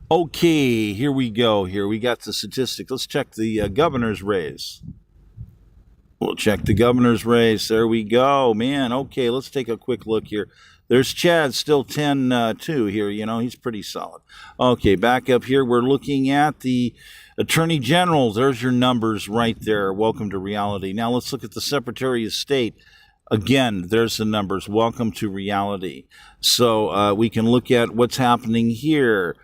Okay, here we go. Here we got the statistics. Let's check the governor's race. We'll check the governor's race. There we go, man. Okay, let's take a quick look here. There's Chad, still 10-2 here. You know, he's pretty solid. Okay, back up here. We're looking at the attorney general. There's your numbers right there. Welcome to reality. Now let's look at the secretary of state. Again, there's the numbers. Welcome to reality. So we can look at what's happening here.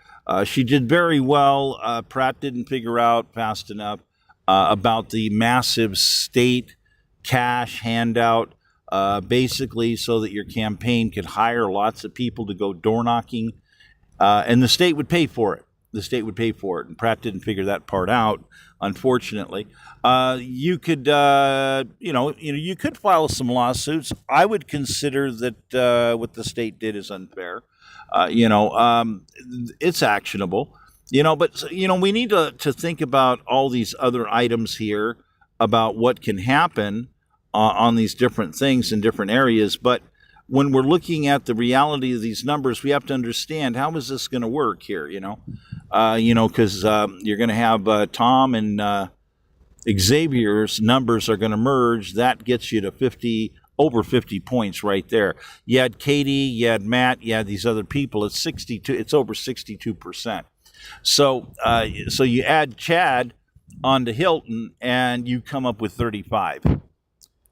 She did very well. Pratt didn't figure out fast enough about the massive state cash handout, basically so that your campaign could hire lots of people to go door knocking, and the state would pay for it. The state would pay for it, and Pratt didn't figure that part out, unfortunately. You could, you could file some lawsuits. I would consider that what the state did is unfair. It's actionable. But we need to think about all these other items here about what can happen on these different things in different areas. But when we're looking at the reality of these numbers, we have to understand how is this going to work here. Because you're going to have Tom and Xavier's numbers are going to merge. That gets you to over 50 points right there. You had Katie, you had Matt, you had these other people. It's 62. It's over 62%. So you add Chad onto Hilton, and you come up with 35,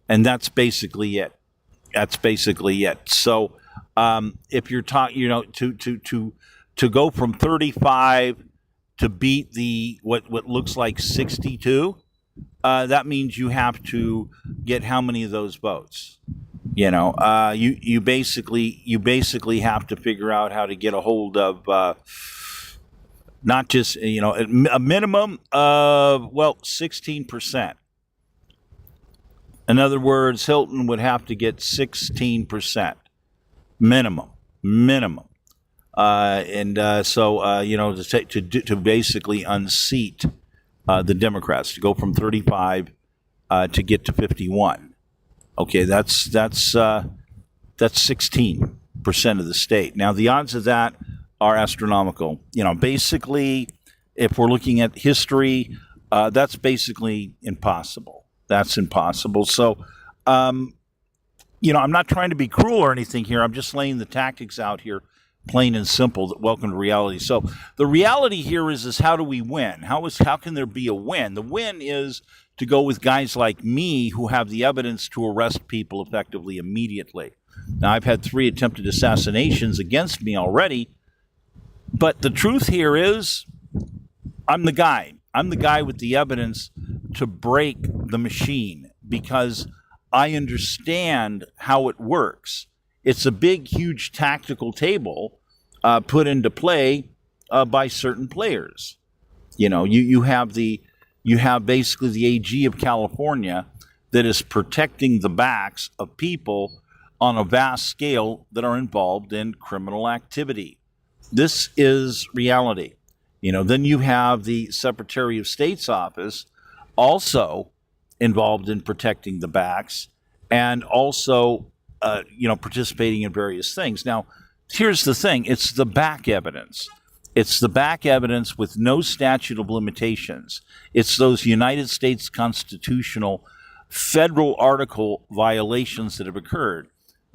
and that's basically it. So if you're talking, to go from 35 to beat the what looks like 62. That means you have to get how many of those votes? You basically have to figure out how to get a hold of not just a minimum of 16%. In other words, Hilton would have to get 16% minimum. To basically unseat the Democrats, to go from 35 to get to 51. Okay, that's 16% of the state. Now the odds of that are astronomical. Basically, if we're looking at history, that's basically impossible. That's impossible. So, I'm not trying to be cruel or anything here. I'm just laying the tactics out here, plain and simple. Welcome to reality. So the reality here is how do we win? How can there be a win? The win is to go with guys like me who have the evidence to arrest people effectively immediately. Now, I've had 3 attempted assassinations against me already, but the truth here is I'm the guy. I'm the guy with the evidence to break the machine because I understand how it works. It's a big, huge tactical table put into play by certain players. You have basically the AG of California that is protecting the backs of people on a vast scale that are involved in criminal activity. This is reality. Then you have the Secretary of State's office also involved in protecting the backs and also participating in various things. Now, here's the thing. It's the back evidence. It's the back evidence with no statute of limitations. It's those United States constitutional federal article violations that have occurred.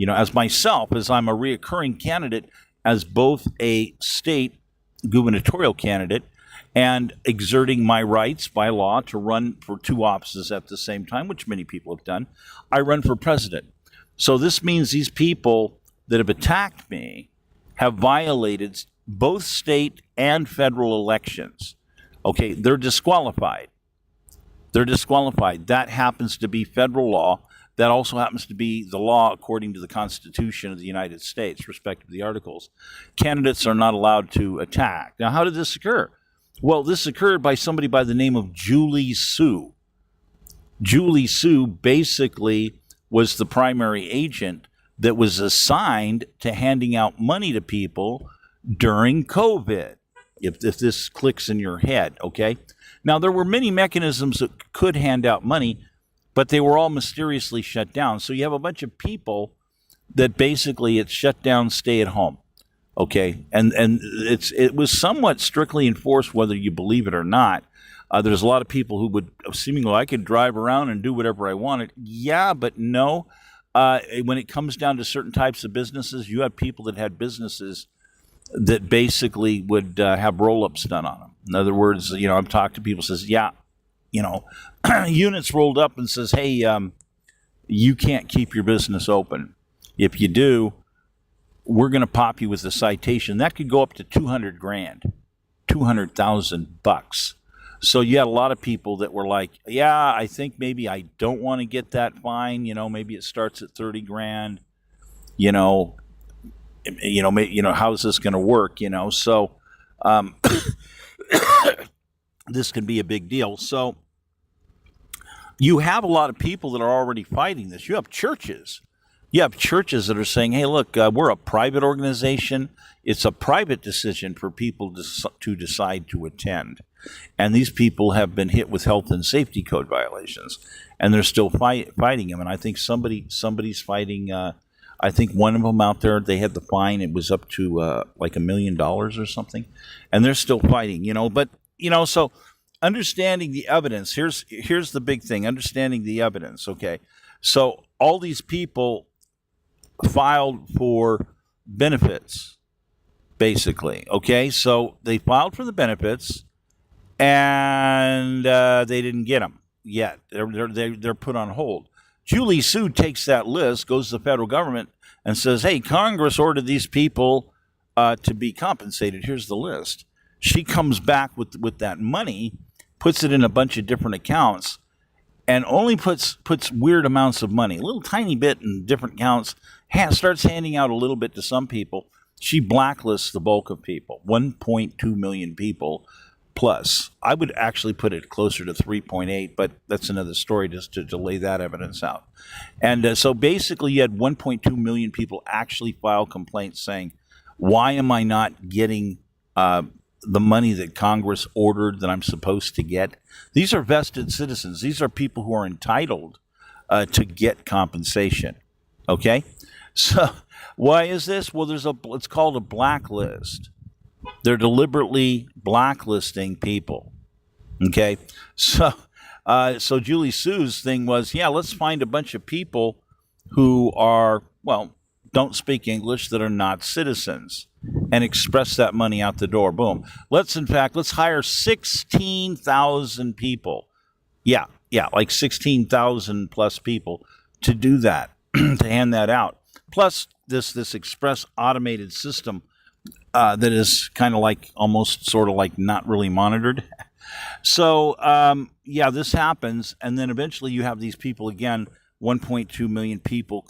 As myself, as I'm a reoccurring candidate as both a state gubernatorial candidate and exerting my rights by law to run for 2 offices at the same time, which many people have done, I run for president. So this means these people that have attacked me have violated both state and federal elections. Okay, they're disqualified. That happens to be federal law. That also happens to be the law according to the Constitution of the United States, respective to the articles. Candidates are not allowed to attack. Now, how did this occur? Well, this occurred by somebody by the name of Julie Su. Julie Su basically was the primary agent that was assigned to handing out money to people during COVID, if this clicks in your head, okay? Now, there were many mechanisms that could hand out money, but they were all mysteriously shut down. So you have a bunch of people that basically it's shut down, stay at home. Okay, and it was somewhat strictly enforced, whether you believe it or not. There's a lot of people who would seemingly, I could drive around and do whatever I wanted. Yeah, but no. When it comes down to certain types of businesses, you have people that had businesses that basically would have roll-ups done on them. In other words, I've talked to people who says, yeah, units rolled up and says, hey, you can't keep your business open. If you do, we're going to pop you with a citation. That could go up to 200 grand, $200,000. So you had a lot of people that were like, yeah, I think maybe I don't want to get that fine. Maybe it starts at 30 grand. How is this going to work? So this can be a big deal. So you have a lot of people that are already fighting this. You have churches. You have churches that are saying, hey, look, we're a private organization. It's a private decision for people to decide to attend. And these people have been hit with health and safety code violations, and they're still fighting them. And I think somebody's fighting. I think one of them out there, they had the fine. It was up to like $1 million or something, and they're still fighting. But so understanding the evidence. Here's the big thing: understanding the evidence. Okay, so all these people filed for benefits, basically. Okay, so they filed for the benefits, and they didn't get them yet. They're put on hold. Julie Su takes that list, goes to the federal government, and says, hey, Congress ordered these people to be compensated. Here's the list. She comes back with that money, puts it in a bunch of different accounts, and only puts weird amounts of money, a little tiny bit in different accounts, starts handing out a little bit to some people. She blacklists the bulk of people, 1.2 million people plus. I would actually put it closer to 3.8, but that's another story just to lay that evidence out. And so basically you had 1.2 million people actually file complaints saying, why am I not getting the money that Congress ordered that I'm supposed to get? These are vested citizens. These are people who are entitled to get compensation. Okay? So why is this? Well, it's called a blacklist. They're deliberately blacklisting people. Okay? So Julie Su's thing was, yeah, let's find a bunch of people who are, don't speak English, that are not citizens, and express that money out the door. Boom. Let's hire 16,000 people. Yeah, like 16,000 plus people to do that, to hand that out. Plus this express automated system that is kind of like almost sort of like not really monitored. So, this happens. And then eventually you have these people again, 1.2 million people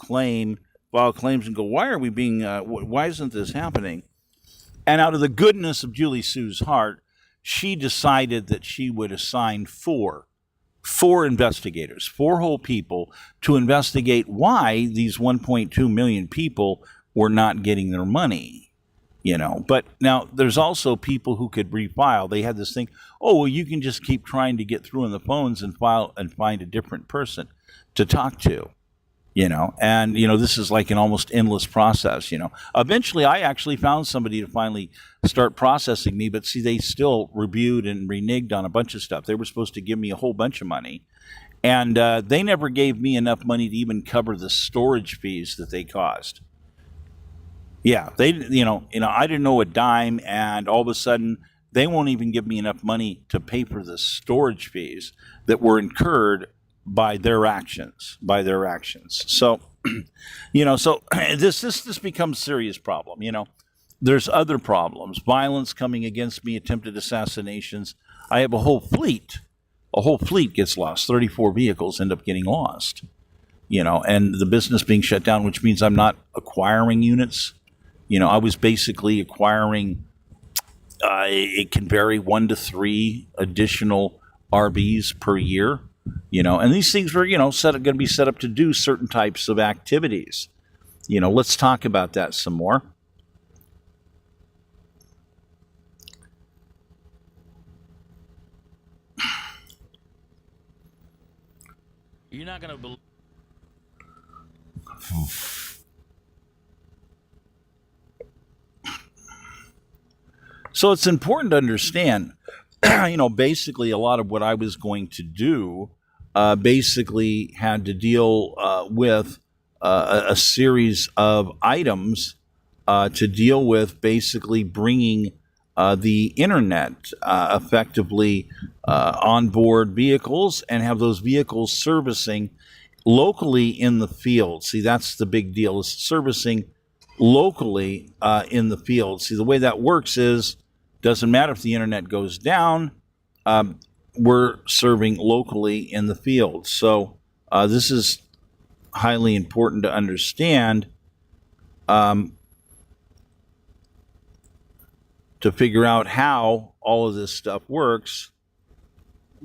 file claims and go, why isn't this happening? And out of the goodness of Julie Su's heart, she decided that she would assign four investigators, four whole people, to investigate why these 1.2 million people were not getting their money. But now there's also people who could refile. They had this thing, you can just keep trying to get through on the phones and file and find a different person to talk to. And this is like an almost endless process. Eventually I actually found somebody to finally start processing me, but see, they still reviewed and reneged on a bunch of stuff. They were supposed to give me a whole bunch of money, and they never gave me enough money to even cover the storage fees that they caused. Yeah, they, I didn't know a dime, and all of a sudden they won't even give me enough money to pay for the storage fees that were incurred by their actions. So, so this becomes a serious problem. There's other problems: violence coming against me, attempted assassinations. I have a whole fleet. A whole fleet gets lost. 34 vehicles end up getting lost. And the business being shut down, which means I'm not acquiring units. I was basically acquiring, it can vary 1 to 3 additional RVs per year, and these things were, going to be set up to do certain types of activities. Let's talk about that some more. You're not going to believe. So it's important to understand, basically a lot of what I was going to do basically had to deal with a series of items to deal with basically bringing the internet effectively on board vehicles and have those vehicles servicing locally in the field. See, that's the big deal, is servicing locally in the field. See, the way that works is, doesn't matter if the internet goes down, we're serving locally in the field. So this is highly important to understand, to figure out how all of this stuff works,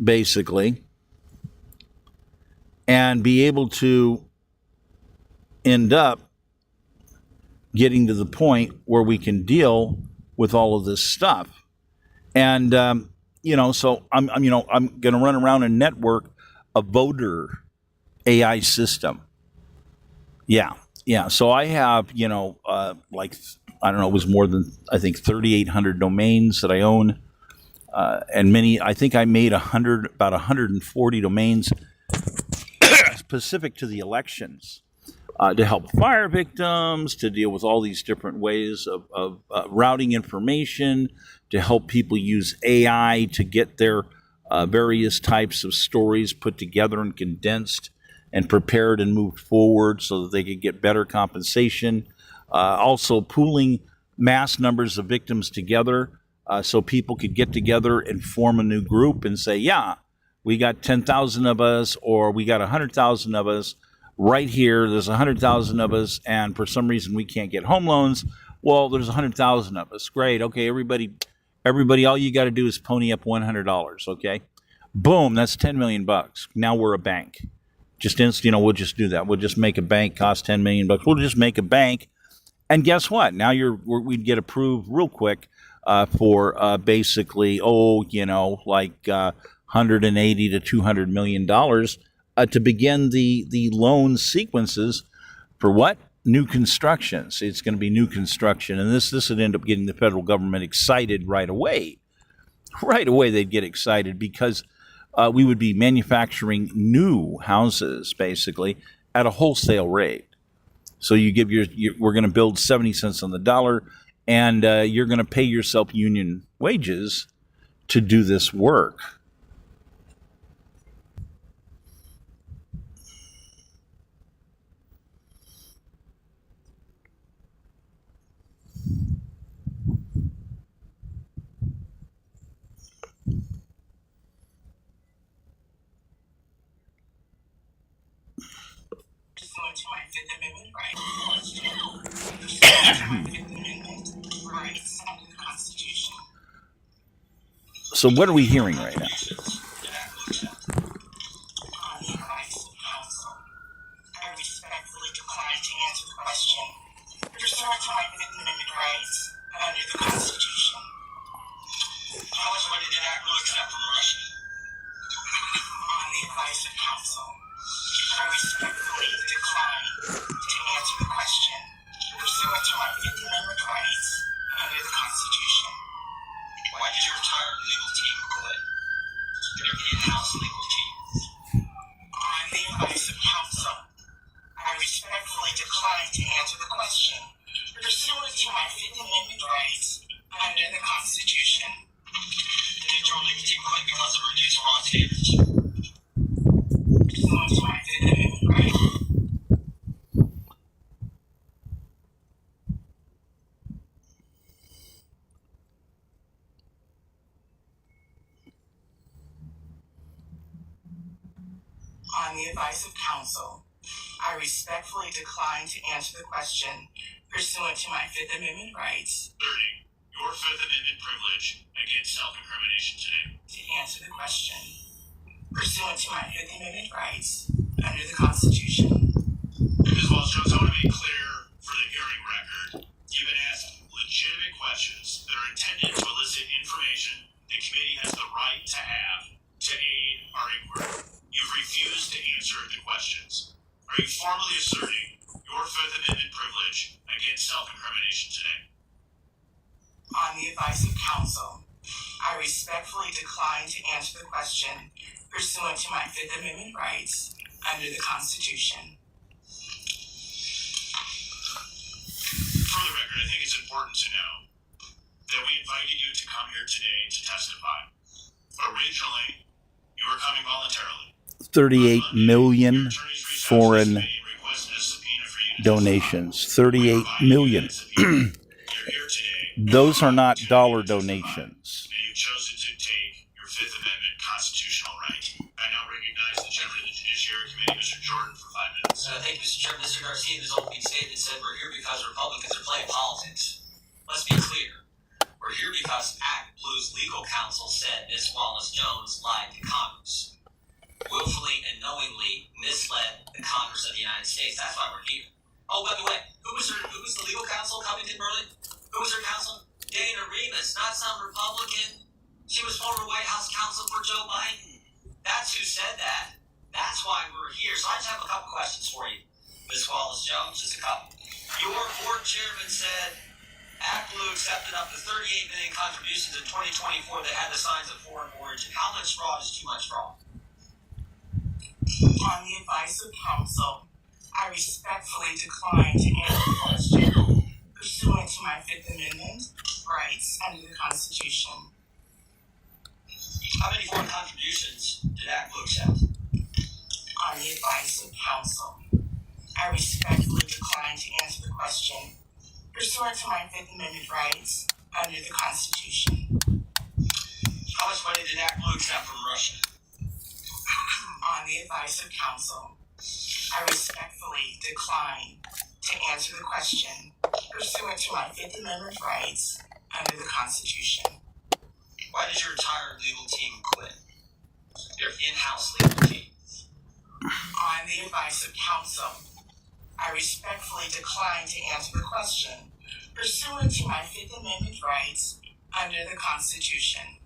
basically, and be able to end up getting to the point where we can deal with all of this stuff. And so I'm going to run around and network a voter AI system. Yeah. So I have, I don't know, it was more than, I think, 3,800 domains that I own. And I think I made about 140 domains specific to the elections, to help fire victims, to deal with all these different ways of routing information, to help people use AI to get their various types of stories put together and condensed and prepared and moved forward so that they could get better compensation. Also pooling mass numbers of victims together so people could get together and form a new group and say, yeah, we got 10,000 of us, or we got 100,000 of us right here. There's 100,000 of us, and for some reason we can't get home loans. Well, there's 100,000 of us. Great. Okay, everybody, all you got to do is pony up $100. Okay, boom, that's $10 million. Now we're a bank. We'll just do that. We'll just make a bank, cost $10 million. We'll just make a bank. And guess what? Now we'd get approved real quick for basically, 180 to $200 million to begin the loan sequences for what? New construction. See, it's going to be new construction. And this would end up getting the federal government excited right away. Right away, they'd get excited because we would be manufacturing new houses, basically, at a wholesale rate. So you give we're going to build 70 cents on the dollar, and you're going to pay yourself union wages to do this work. So what are we hearing right now? On the advice of counsel, I respectfully decline to answer the question pursuant to my Fifth Amendment rights. Asserting your Fifth Amendment privilege against self-incrimination today. To answer the question pursuant to my Fifth Amendment rights under the Constitution. Ms. Wells Jones, I want to make clear for the hearing record, you've been asked legitimate questions that are intended to elicit information the committee has the right to have to aid our inquiry. You've refused to answer the questions. Are you formally asserting your Fifth Amendment privilege against self-incrimination today? On the the advice of counsel, I respectfully decline to answer the question pursuant to my Fifth Amendment rights under the Constitution. For the record, I think it's important to know that we invited you to come here today to testify. Originally, you were coming voluntarily. 38 million Your attorneys reached out to this foreign committee and requested a subpoena for you to donations. testify. 38 million. You're here today. Those are not dollar donations. And you've chosen to take your Fifth Amendment constitutional right. I now recognize the chairman of the Judiciary Committee, Mr. Jordan, for 5 minutes. Thank you, Mr. Chairman. Mr. Garcia, in his opening statement, said we're here because Republicans are playing politics. Let's be clear. We're here because Act Blue's legal counsel said Ms. Wallace-Jones lied to Congress, willfully and knowingly misled the Congress of the United States. That's why we're here. Oh, by the way, who was the legal counsel, Covington Burley? Who was her counsel? Dana Remus, not some Republican. She was former White House counsel for Joe Biden. That's who said that. That's why we're here. So I just have a couple questions for you, Ms. Wallace-Jones, just a couple. Your board chairman said Act Blue accepted up to 38 million contributions in 2024 that had the signs of foreign origin. How much fraud is too much fraud? On the advice of counsel, I respectfully decline to answer the question pursuant to my Fifth Amendment rights under the Constitution. How many foreign contributions did Act Blue accept? On the advice of counsel, I respectfully decline to answer the question pursuant to my Fifth Amendment rights under the Constitution. How much money did Act Blue accept from Russia? On the advice of counsel, I respectfully decline to answer the question pursuant to my Fifth Amendment rights under the Constitution. Why did your entire legal team quit? Your in-house legal team. On the advice of counsel, I respectfully decline to answer the question pursuant to my Fifth Amendment rights under the Constitution.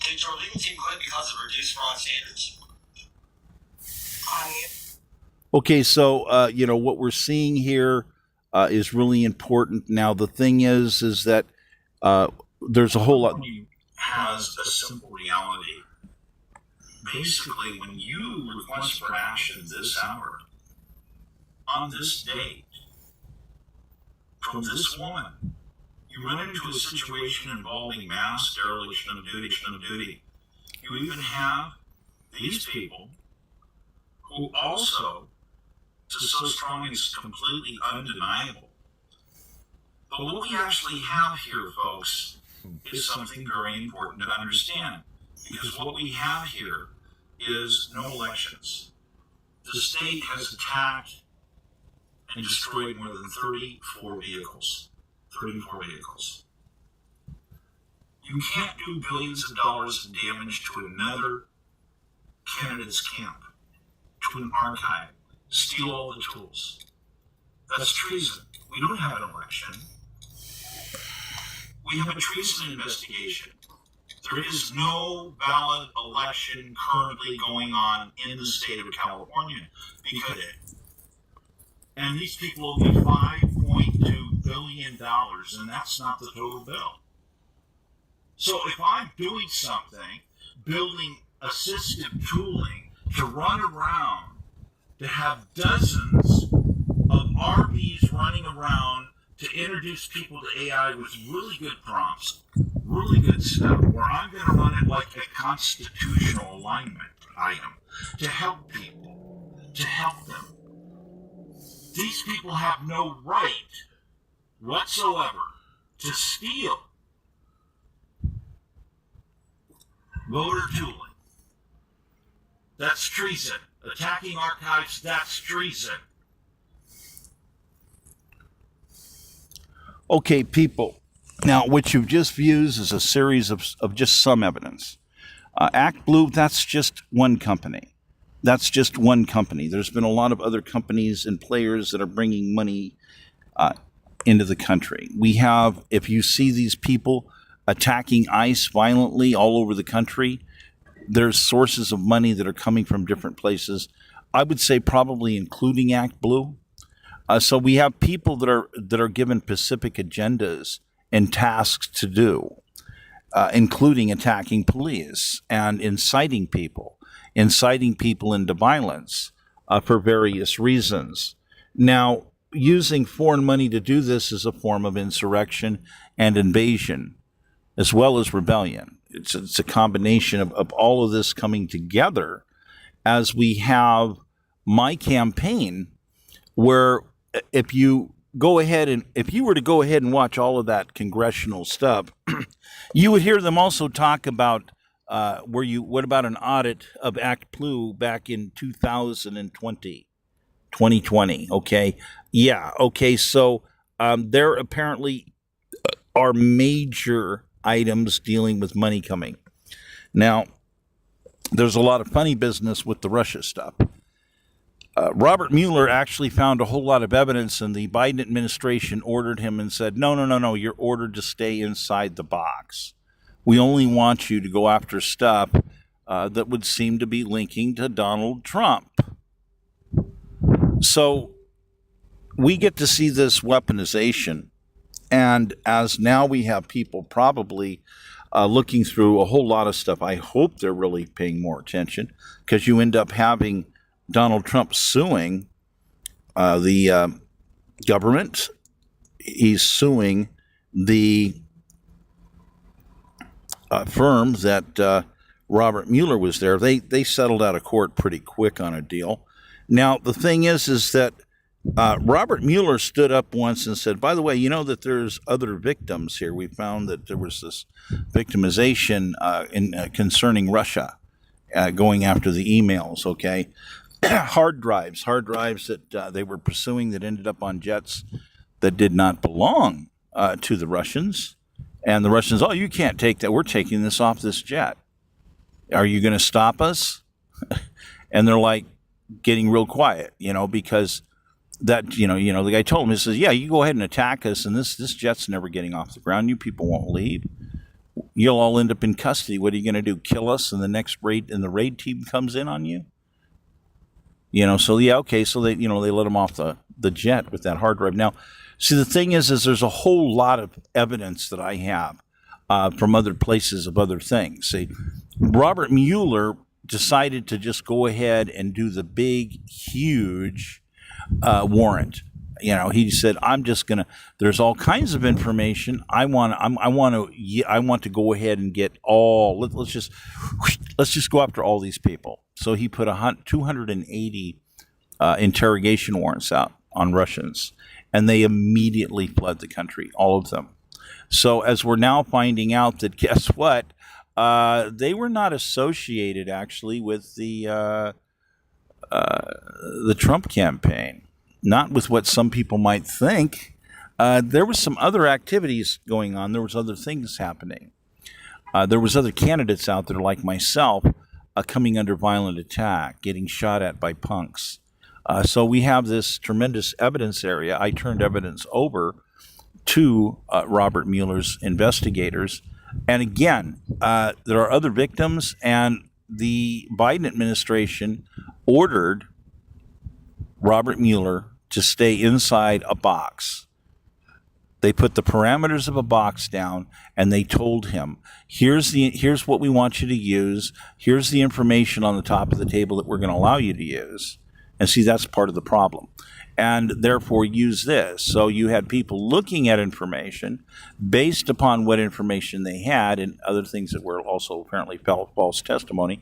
Did your legal team quit because of reduced fraud standards? On the Okay, so what we're seeing here is really important. Now, the thing is that there's a whole lot. Has a simple reality. Basically, when you request for action this hour, on this date, from this woman, you run into a situation involving mass dereliction of duty. You even have these people who also, to so strong is completely undeniable. But what we actually have here, folks, is something very important to understand. Because what we have here is no elections. The state has attacked and destroyed more than 34 vehicles. 34 vehicles. You can't do billions of dollars in damage to another candidate's camp, to an archive, steal all the tools. That's treason. We don't have an election. We have a treason investigation. There is no valid election currently going on in the state of California because and these people owe me $5.2 billion, and that's not the total bill. So if I'm doing something, building assistive tooling to run around, to have dozens of RVs running around to introduce people to AI with really good prompts, really good stuff, where I'm going to run it like a constitutional alignment item to help people, to help them. These people have no right whatsoever to steal voter tooling. That's treason. Attacking archives, that's treason. Okay, people. Now, what you've just viewed is a series of just some evidence. Act Blue, that's just one company. That's just one company. There's been a lot of other companies and players that are bringing money into the country. We have, if you see these people attacking ICE violently all over the country, there's sources of money that are coming from different places. I would say probably including Act Blue. So we have people that are given specific agendas and tasked to do, including attacking police and inciting people into violence for various reasons. Now, using foreign money to do this is a form of insurrection and invasion, as well as rebellion. It's a combination of all of this coming together as we have my campaign, where if you were to go ahead and watch all of that congressional stuff, you would hear them also talk about what about an audit of Act Blue back in 2020? Okay. Yeah. Okay. So there apparently are major items dealing with money coming. Now, there's a lot of funny business with the Russia stuff. Robert Mueller actually found a whole lot of evidence, and the Biden administration ordered him and said, no, you're ordered to stay inside the box. We only want you to go after stuff that would seem to be linking to Donald Trump. So we get to see this weaponization, and as now we have people probably looking through a whole lot of stuff. I hope they're really paying more attention, because you end up having Donald Trump suing the government. He's suing the firm that Robert Mueller was there. They settled out of court pretty quick on a deal. Now, the thing is that Robert Mueller stood up once and said, by the way, you know that there's other victims here. We found that there was this victimization concerning Russia going after the emails, okay? hard drives that they were pursuing that ended up on jets that did not belong to the Russians. And the Russians, oh, you can't take that. We're taking this off this jet. Are you going to stop us? And they're like getting real quiet, because that, the guy told him, he says, yeah, you go ahead and attack us, and this jet's never getting off the ground. You people won't leave. You'll all end up in custody. What are you going to do? Kill us, and the raid team comes in on you? So yeah, okay. So they let him off the jet with that hard drive. Now, see, the thing is there's a whole lot of evidence that I have from other places of other things. See, Robert Mueller decided to just go ahead and do the big, huge warrant. He said, "I'm just gonna. There's all kinds of information. I want to go ahead and get all. Let's just go after all these people." So he put 280 interrogation warrants out on Russians, and they immediately fled the country, all of them. So as we're now finding out that, guess what? They were not associated actually with the Trump campaign. Not with what some people might think. There was some other activities going on. There was other things happening. There was other candidates out there like myself coming under violent attack, getting shot at by punks. So we have this tremendous evidence area. I turned evidence over to Robert Mueller's investigators. And again, there are other victims, and the Biden administration ordered Robert Mueller to stay inside a box. They put the parameters of a box down, and they told him, here's what we want you to use. Here's the information on the top of the table that we're going to allow you to use. And see, that's part of the problem. And therefore use this. So you had people looking at information based upon what information they had and other things that were also apparently false testimony.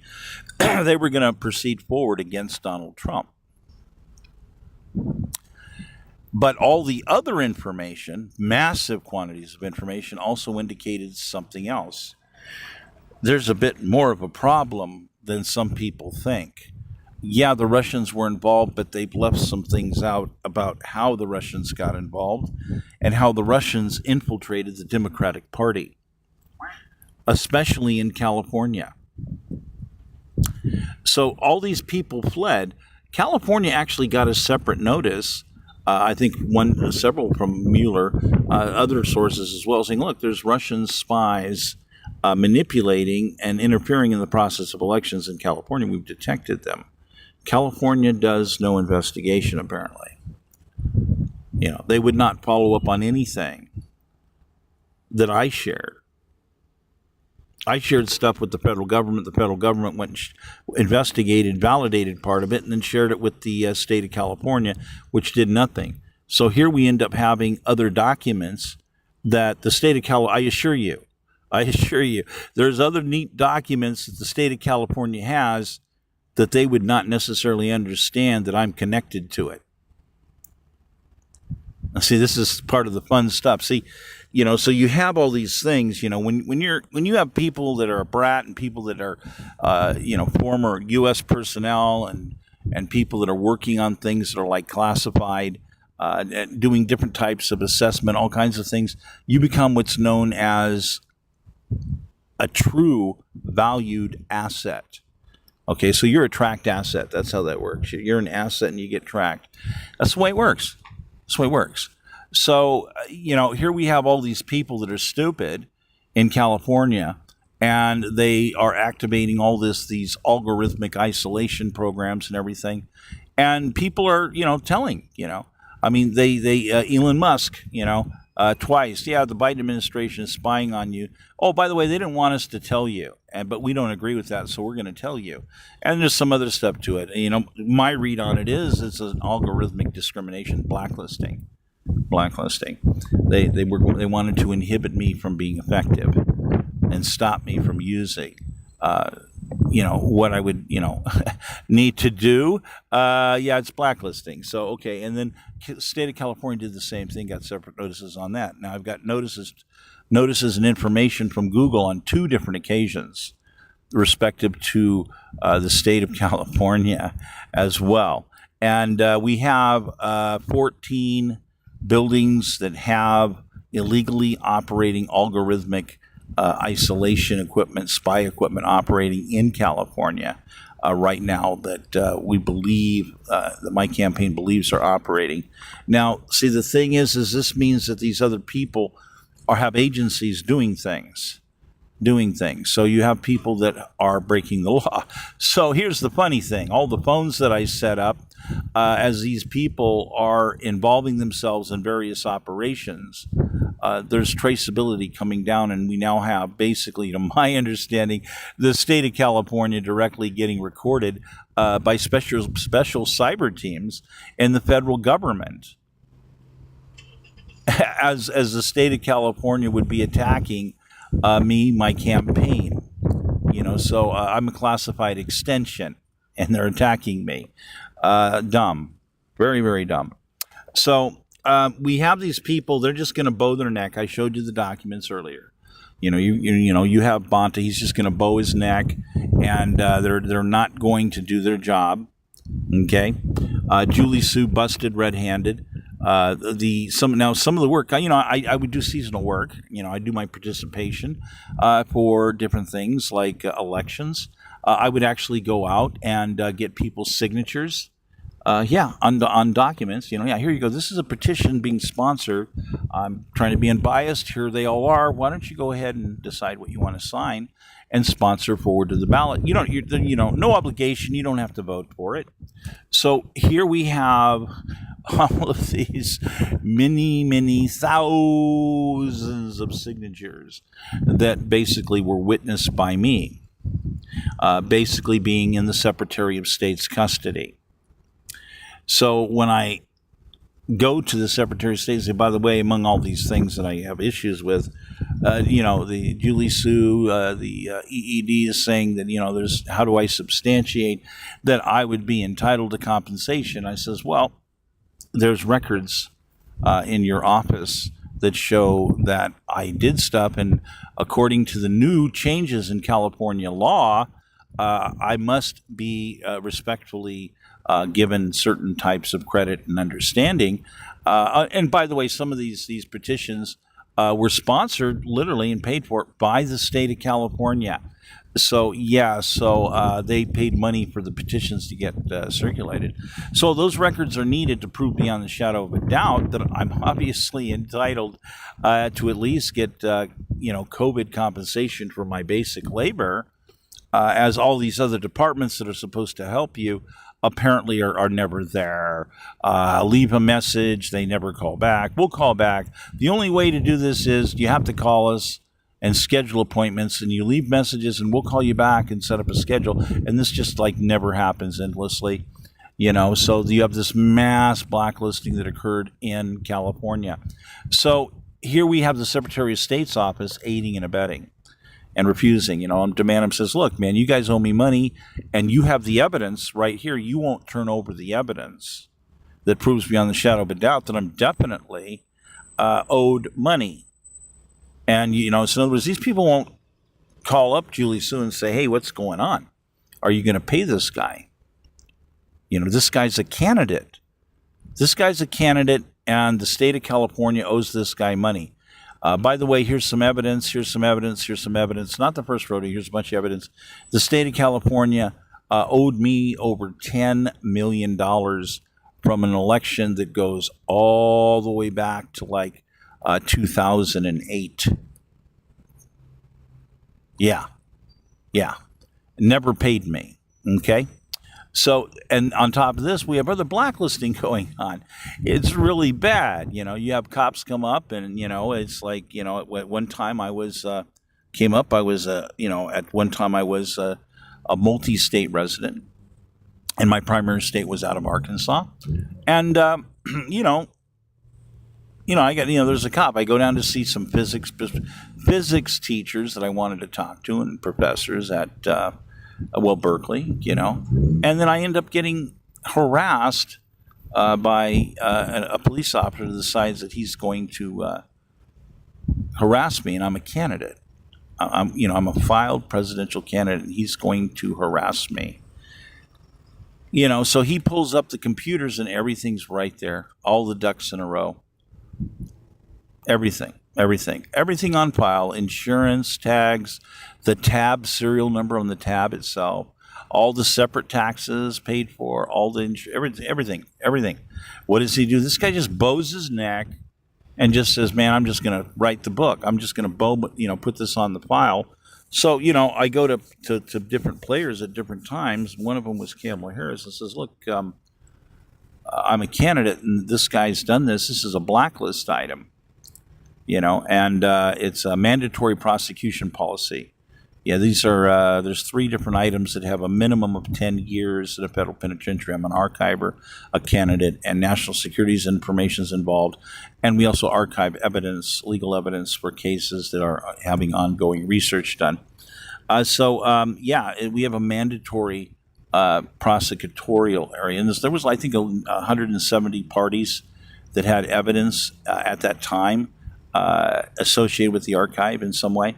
They were going to proceed forward against Donald Trump. But all the other information, massive quantities of information, also indicated something else. There's a bit more of a problem than some people think. Yeah, the Russians were involved, but they've left some things out about how the Russians got involved and how the Russians infiltrated the Democratic Party, especially in California. So all these people fled. California actually got a separate notice. I think several from Mueller, other sources as well, saying, look, there's Russian spies manipulating and interfering in the process of elections in California. We've detected them. California does no investigation, apparently. They would not follow up on anything. that I shared. I shared stuff with the federal government. The federal government went and investigated, validated part of it, and then shared it with the state of California, which did nothing. So here we end up having other documents that the state of California, I assure you, there's other neat documents that the state of California has that they would not necessarily understand that I'm connected to it. See, this is part of the fun stuff. See, so you have all these things. When you have people that are a brat and people that are, former U.S. personnel and people that are working on things that are like classified, doing different types of assessment, all kinds of things, you become what's known as a true valued asset. Okay, so you're a tracked asset. That's how that works. You're an asset and you get tracked. That's the way it works. So, here we have all these people that are stupid in California, and they are activating all these algorithmic isolation programs and everything. And people are, telling, Elon Musk, twice, the Biden administration is spying on you. Oh, by the way, they didn't want us to tell you, but we don't agree with that, so we're going to tell you. And there's some other stuff to it. My read on it is it's an algorithmic discrimination, blacklisting. They wanted to inhibit me from being effective and stop me from using what I would need to do. It's blacklisting. So okay, and then the state of California did the same thing, got separate notices on that. Now I've got notices and information from Google on 2 different occasions respective to the state of California as well. And we have 14 buildings that have illegally operating algorithmic isolation equipment, spy equipment operating in California right now that we believe, that my campaign believes are operating. Now, see, the thing is this means that these other people have agencies doing things. So you have people that are breaking the law. So here's the funny thing. All the phones that I set up, as these people are involving themselves in various operations, there's traceability coming down, and we now have, basically, to my understanding, the state of California directly getting recorded by special cyber teams in the federal government, as the state of California would be attacking me, my campaign. So I'm a classified extension, and they're attacking me. Dumb, very, very dumb. So we have these people. They're just going to bow their neck. I showed you the documents earlier. You have Bonta. He's just going to bow his neck, and they're not going to do their job. Okay, Julie Sue busted red-handed. Some of the work, I would do seasonal work. I do my participation for different things like elections. I would actually go out and get people's signatures. On documents. Here you go. This is a petition being sponsored. I'm trying to be unbiased. Here they all are. Why don't you go ahead and decide what you want to sign and sponsor forward to the ballot? No obligation. You don't have to vote for it. So here we have all of these many thousands of signatures that basically were witnessed by me, basically being in the Secretary of State's custody. So when I go to the Secretary of State and say, by the way, among all these things that I have issues with, the Julie Sue, the EED is saying that, there's, how do I substantiate that I would be entitled to compensation? I says, well, there's records in your office that show that I did stuff, and according to the new changes in California law, I must be respectfully given certain types of credit and understanding. And by the way, some of these petitions were sponsored literally and paid for by the state of California. So they paid money for the petitions to get circulated. So those records are needed to prove beyond the shadow of a doubt that I'm obviously entitled to at least get COVID compensation for my basic labor, as all these other departments that are supposed to help you apparently are never there. Leave a message, they never call back. We'll call back. The only way to do this is you have to call us and schedule appointments, and you leave messages and we'll call you back and set up a schedule. And this just like never happens endlessly, so you have this mass blacklisting that occurred in California. So here we have the Secretary of State's office aiding and abetting and refusing, and Demanum says, look, man, you guys owe me money and you have the evidence right here. You won't turn over the evidence that proves beyond the shadow of a doubt that I'm definitely owed money. And, so in other words, these people won't call up Julie Su and say, hey, what's going on? Are you going to pay this guy? This guy's a candidate. This guy's a candidate, and the state of California owes this guy money. By the way, here's some evidence, here's some evidence, here's some evidence. Not the first rodeo, here's a bunch of evidence. The state of California owed me over $10 million from an election that goes all the way back to like 2008. Yeah. Never paid me. Okay. So, and on top of this, we have other blacklisting going on. It's really bad. You have cops come up and, it's like, at one time I was, at one time I was a multi-state resident, and my primary state was out of Arkansas. And, I got, there's a cop. I go down to see some physics teachers that I wanted to talk to, and professors at, Berkeley, and then I end up getting harassed by a police officer who decides that he's going to harass me, and I'm a candidate. I'm a filed presidential candidate, and he's going to harass me. So he pulls up the computers, and everything's right there, all the ducks in a row. Everything on file, insurance, tags, the tab serial number on the tab itself, all the separate taxes paid for, all the everything. What does he do? This guy just bows his neck and just says, man, I'm just going to write the book. I'm just going to put this on the file. So, I go to different players at different times. One of them was Kamala Harris, and says, look, I'm a candidate, and this guy's done this. This is a blacklist item. And it's a mandatory prosecution policy. Yeah, these are, there's 3 different items that have a minimum of 10 years at a federal penitentiary. I'm an archiver, a candidate, and national security's information is involved. And we also archive evidence, legal evidence for cases that are having ongoing research done. We have a mandatory prosecutorial area. And there was, I think, 170 parties that had evidence at that time associated with the archive in some way,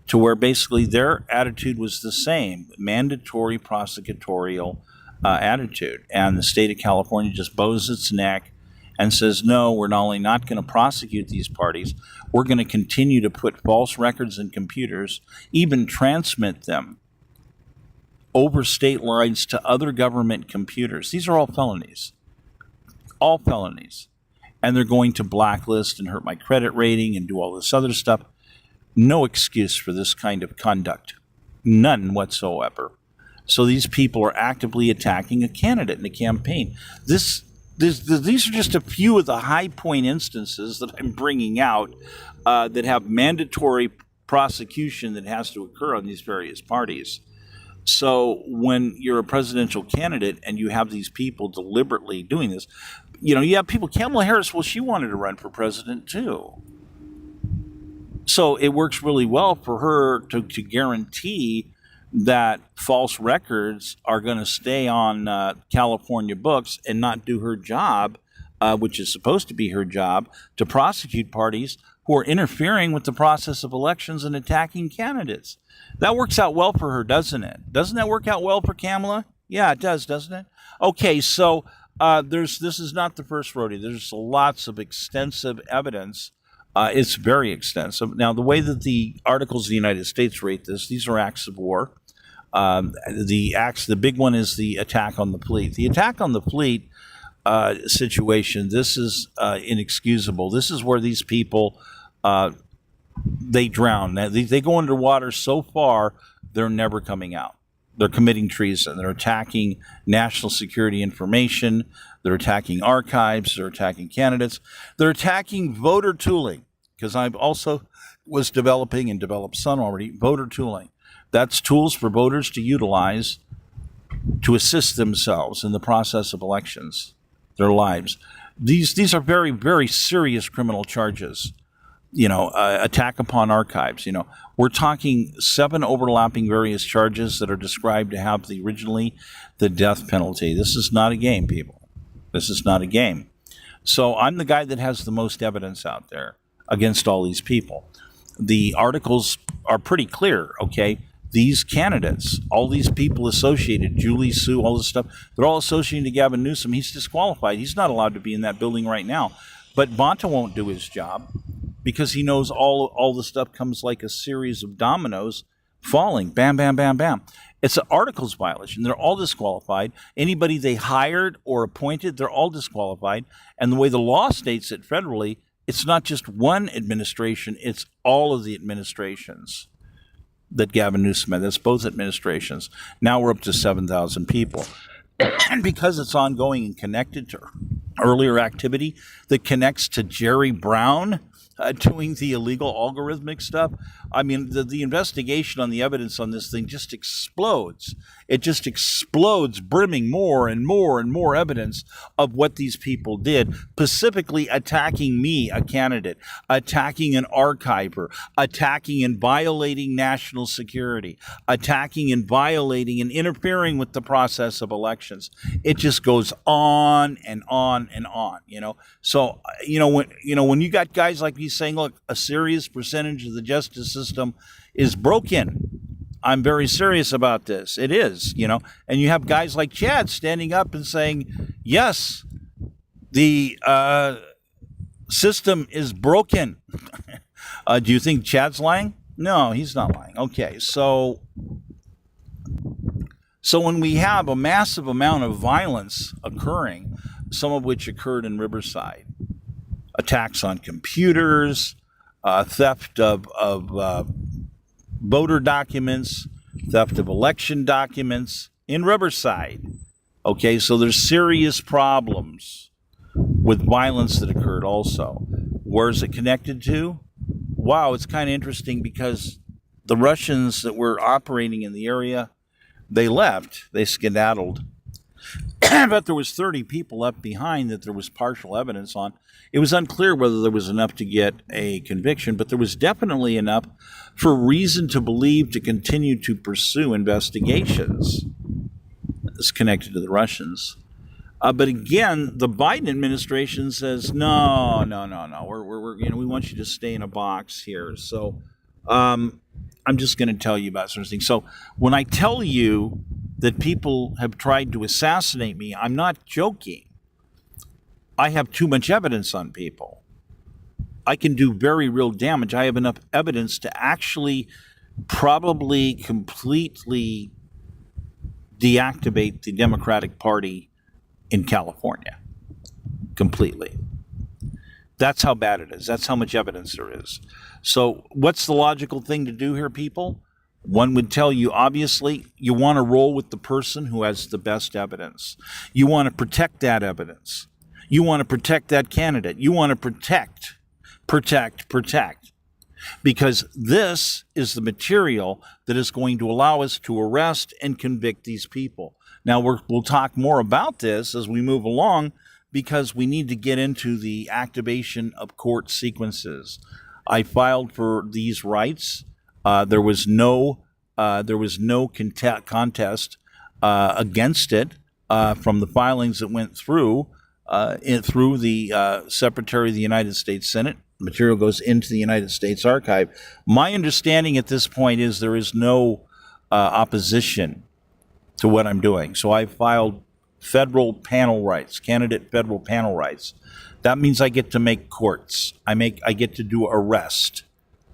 to where basically their attitude was the same, mandatory prosecutorial attitude. And the state of California just bows its neck and says, no, we're not only not going to prosecute these parties, we're going to continue to put false records in computers, even transmit them over state lines to other government computers. These are all felonies. All felonies. And they're going to blacklist and hurt my credit rating and do all this other stuff. No excuse for this kind of conduct. None whatsoever. So these people are actively attacking a candidate in a campaign. These are just a few of the high point instances that I'm bringing out that have mandatory prosecution that has to occur on these various parties. So when you're a presidential candidate and you have these people deliberately doing this, you have people, Kamala Harris, well, she wanted to run for president too. So it works really well for her to guarantee that false records are going to stay on California books and not do her job, which is supposed to be her job, to prosecute parties who are interfering with the process of elections and attacking candidates. That works out well for her, doesn't it? Doesn't that work out well for Kamala? Yeah, it does, doesn't it? Okay, so this is not the first rodeo. There's lots of extensive evidence. It's very extensive. Now, the way that the Articles of the United States rate this, these are acts of war. The big one is the attack on the fleet. The attack on the fleet situation, this is inexcusable. This is where these people, they drown. They go underwater so far, they're never coming out. they're committing treason. They're attacking national security information. They're attacking archives. They're attacking candidates. They're attacking voter tooling, because I've also was developing and developed some already, voter tooling. That's tools for voters to utilize to assist themselves in the process of elections, their lives. These are very, very serious criminal charges. Attack upon archives. We're talking 7 overlapping various charges that are described to have originally the death penalty. This is not a game, people. This is not a game. So I'm the guy that has the most evidence out there against all these people. The articles are pretty clear, okay? These candidates, all these people associated, Julie, Sue, all this stuff, they're all associated to Gavin Newsom. He's disqualified. He's not allowed to be in that building right now. But Bonta won't do his job because he knows all the stuff comes like a series of dominoes falling. Bam, bam, bam, bam. It's an articles violation. They're all disqualified. Anybody they hired or appointed, they're all disqualified. And the way the law states it federally, it's not just one administration, it's all of the administrations that Gavin Newsom had. That's both administrations. Now we're up to 7,000 people. And because it's ongoing and connected to earlier activity that connects to Jerry Brown doing the illegal algorithmic stuff, I mean, the investigation on the evidence on this thing just explodes. It just explodes, brimming more and more and more evidence of what these people did, specifically attacking me, a candidate, attacking an archiver, attacking and violating national security, attacking and violating and interfering with the process of elections. It just goes on and on and on, So, when you got guys like me saying, look, a serious percentage of the justice system is broken, I'm very serious about this. It is, and you have guys like Chad standing up and saying, yes, the system is broken. Do you think Chad's lying? No, he's not lying. Okay, so when we have a massive amount of violence occurring, some of which occurred in Riverside, attacks on computers, theft of voter documents, theft of election documents in Riverside. Okay, so there's serious problems with violence that occurred also. Where is it connected to? Wow, it's kind of interesting because the Russians that were operating in the area, they left, they skedaddled. But there was 30 people left behind that there was partial evidence on. It was unclear whether there was enough to get a conviction, but there was definitely enough for reason to believe to continue to pursue investigations that's connected to the Russians. But again, the Biden administration says, no. We're we want you to stay in a box here. So I'm just going to tell you about certain things. So when I tell you that people have tried to assassinate me, I'm not joking. I have too much evidence on people. I can do very real damage. I have enough evidence to actually probably completely deactivate the Democratic Party in California. Completely. That's how bad it is. That's how much evidence there is. So what's the logical thing to do here, people? One would tell you, obviously, you want to roll with the person who has the best evidence. You want to protect that evidence. You want to protect that candidate. You want to protect. Because this is the material that is going to allow us to arrest and convict these people. Now, we'll talk more about this as we move along because we need to get into the activation of court sequences. I filed for these rights. There was no contest against it from the filings that went through the Secretary of the United States Senate. The material goes into the United States Archive. My understanding at this point is there is no opposition to what I'm doing. So I filed federal panel rights, candidate federal panel rights. That means I get to make courts. I get to do arrest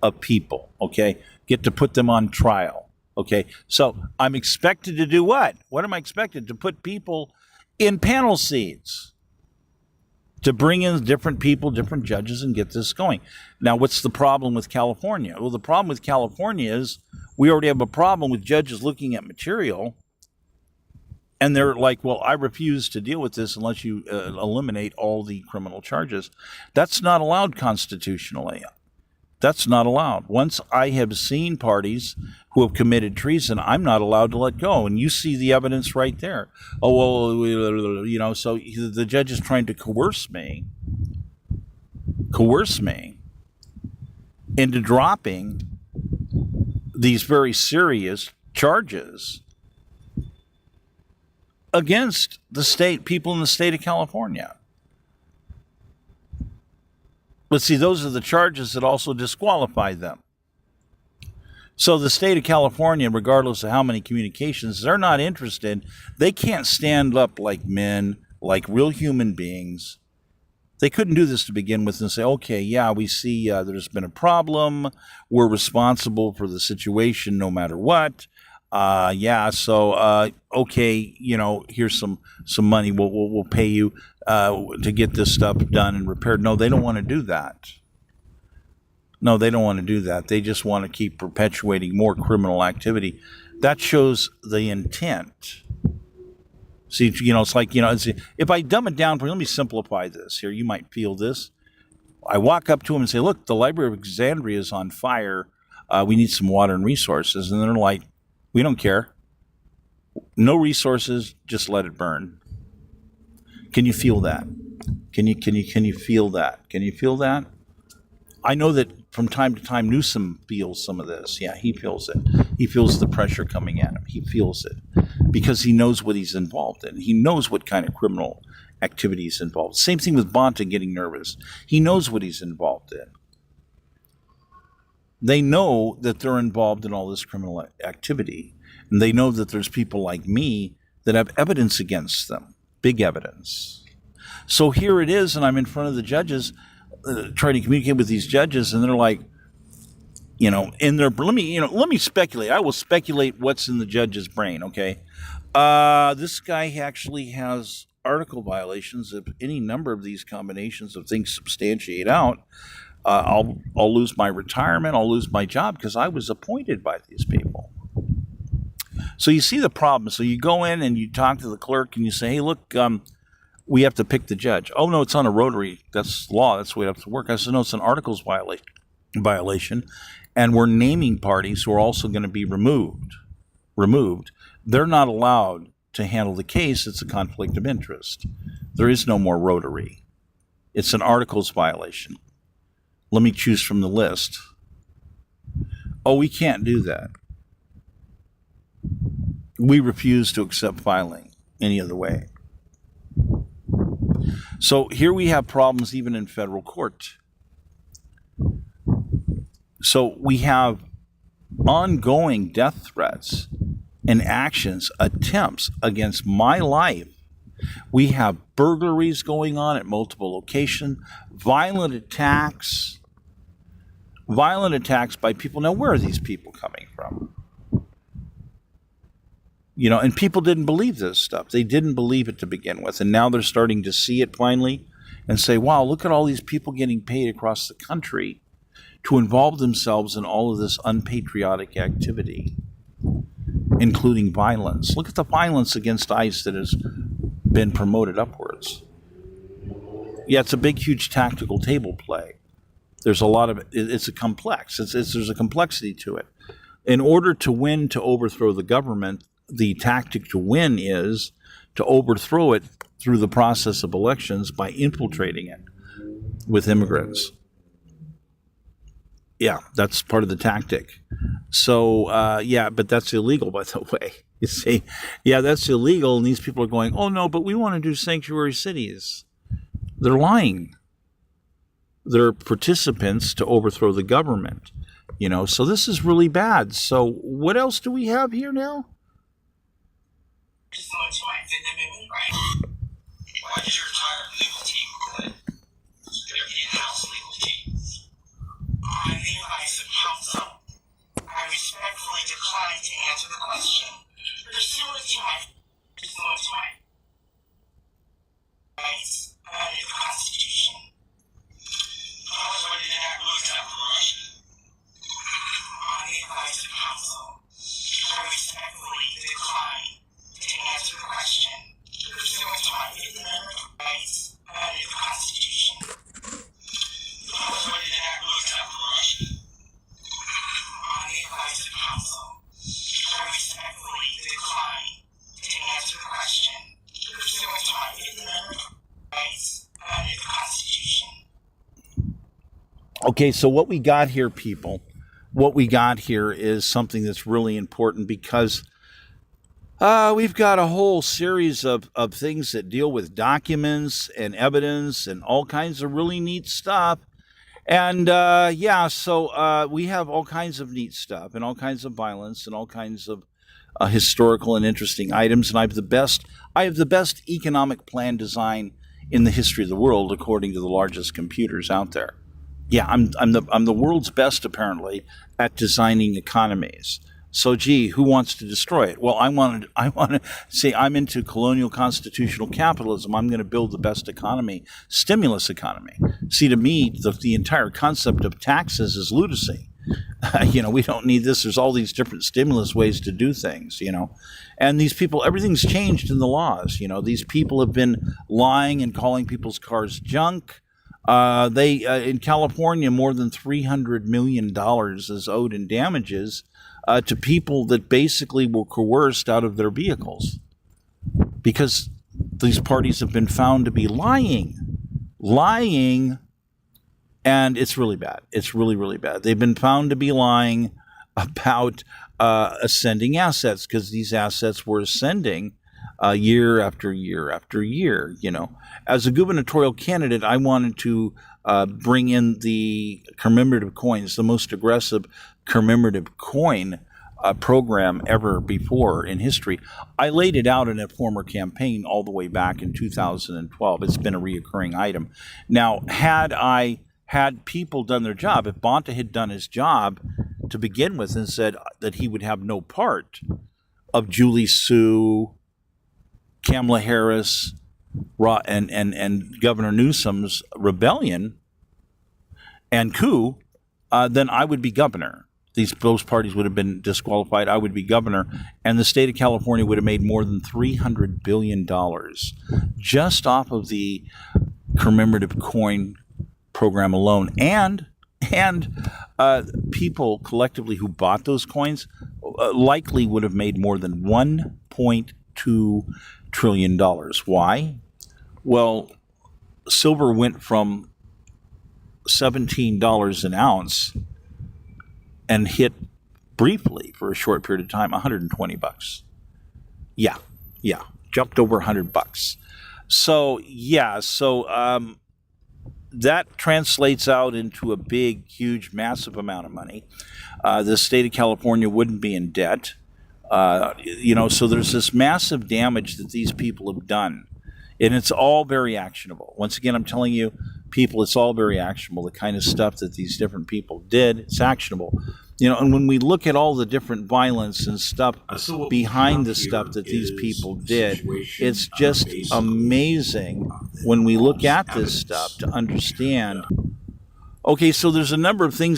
of people, okay? Get to put them on trial, okay? So I'm expected to do what? What am I expected? To put people in panel seats, to bring in different people, different judges, and get this going. Now, what's the problem with California? Well, the problem with California is We already have a problem with judges looking at material, and they're like, well, I refuse to deal with this unless you eliminate all the criminal charges. That's not allowed constitutionally. That's not allowed. Once I have seen parties who have committed treason, I'm not allowed to let go. And you see the evidence right there. Oh, well, so the judge is trying to coerce me into dropping these very serious charges against the people in the state of California. But see, those are the charges that also disqualify them. So the state of California, regardless of how many communications, they're not interested. They can't stand up like men, like real human beings. They couldn't do this to begin with and say, okay, yeah, we see there's been a problem. We're responsible for the situation no matter what. Okay, here's some money. We'll pay you to get this stuff done and repaired. No, they don't want to do that. No, they don't want to do that. They just want to keep perpetuating more criminal activity. That shows the intent. See, it's like, if I dumb it down for you, let me simplify this here. You might feel this. I walk up to them and say, look, the Library of Alexandria is on fire. We need some water and resources. And they're like, we don't care. No resources, just let it burn. Can you feel that? Can you feel that? Can you feel that? I know that from time to time Newsom feels some of this. Yeah, he feels it. He feels the pressure coming at him. He feels it because he knows what he's involved in. He knows what kind of criminal activity he's involved. Same thing with Bonta getting nervous. He knows what he's involved in. They know that they're involved in all this criminal activity. And they know that there's people like me that have evidence against them, big evidence. So here it is, and I'm in front of the judges trying to communicate with these judges, and they're like, in their, let me speculate. I will speculate what's in the judge's brain, okay? This guy actually has article violations. If any number of these combinations of things substantiate out, I'll lose my retirement, I'll lose my job because I was appointed by these people. So you see the problem. So you go in and you talk to the clerk and you say, hey, look, we have to pick the judge. Oh, no, it's on a rotary. That's law. That's the way it has to work. I said, no, it's an articles violation. And we're naming parties who are also going to be removed. They're not allowed to handle the case. It's a conflict of interest. There is no more rotary. It's an articles violation. Let me choose from the list. Oh, we can't do that. We refuse to accept filing any other way. So here we have problems even in federal court. So we have ongoing death threats and actions, attempts against my life. We have burglaries going on at multiple locations, violent attacks by people. Now, where are these people coming from? And people didn't believe this stuff. They didn't believe it to begin with. And now they're starting to see it finally and say, wow, look at all these people getting paid across the country to involve themselves in all of this unpatriotic activity, including violence. Look at the violence against ICE that has been promoted upwards. Yeah, it's a big, huge tactical table play. There's a lot of, it's a complex. There's a complexity to it. In order to win, to overthrow the government, the tactic to win is to overthrow it through the process of elections by infiltrating it with immigrants. Yeah, that's part of the tactic. So, but that's illegal, by the way. You see, yeah, that's illegal, and these people are going, oh, no, but we want to do sanctuary cities. They're lying. They're participants to overthrow the government, so this is really bad. So what else do we have here now? Pursuant to my Fifth Amendment right. Why did your entire legal team quit? Your in-house legal team. On the advice of counsel, I respectfully decline to answer the question pursuant to my rights under the Constitution. Why did that look that rush? On the advice of Council, I respectfully decline to answer the question pursuant to my Fifth Amendment rights under the Constitution. What did Act Blues have for Russia? On the advice of counsel, I respectfully decline to answer the question pursuant to my Fifth Amendment rights under the Constitution. Okay, so what we got here, people, what we got here is something that's really important because we've got a whole series of things that deal with documents and evidence and all kinds of really neat stuff. And so we have all kinds of neat stuff and all kinds of violence and all kinds of historical and interesting items. And I have the best economic plan design in the history of the world, according to the largest computers out there. Yeah, I'm the world's best, apparently, at designing economies. So, gee, who wants to destroy it? Well, I want to say I'm into colonial constitutional capitalism. I'm going to build the best economy, stimulus economy. See, to me, the entire concept of taxes is lunacy. We don't need this. There's all these different stimulus ways to do things, And these people, everything's changed in the laws. These people have been lying and calling people's cars junk. In California, more than $300 million is owed in damages to people that basically were coerced out of their vehicles because these parties have been found to be lying, and it's really bad. It's really, really bad. They've been found to be lying about ascending assets because these assets were ascending year after year after year. As a gubernatorial candidate, I wanted to bring in the commemorative coins, the most aggressive commemorative coin program ever before in history. I laid it out in a former campaign all the way back in 2012. It's been a reoccurring item. Now, had people done their job, if Bonta had done his job to begin with and said that he would have no part of Julie Sue, Kamala Harris, and Governor Newsom's rebellion and coup, then I would be governor. Those parties would have been disqualified. I would be governor, and the state of California would have made more than $300 billion just off of the commemorative coin program alone. And people collectively who bought those coins likely would have made more than $1.2 trillion. Why? Well, silver went from $17 an ounce and hit briefly for a short period of time $120. Yeah, jumped over $100. So that translates out into a big, huge, massive amount of money. The state of California wouldn't be in debt. So there's this massive damage that these people have done. And it's all very actionable. Once again, I'm telling you, people, it's all very actionable. The kind of stuff that these different people did, it's actionable. And when we look at all the different violence and stuff behind the stuff that these people did, it's just amazing when we look at this stuff to understand. Okay, so there's a number of things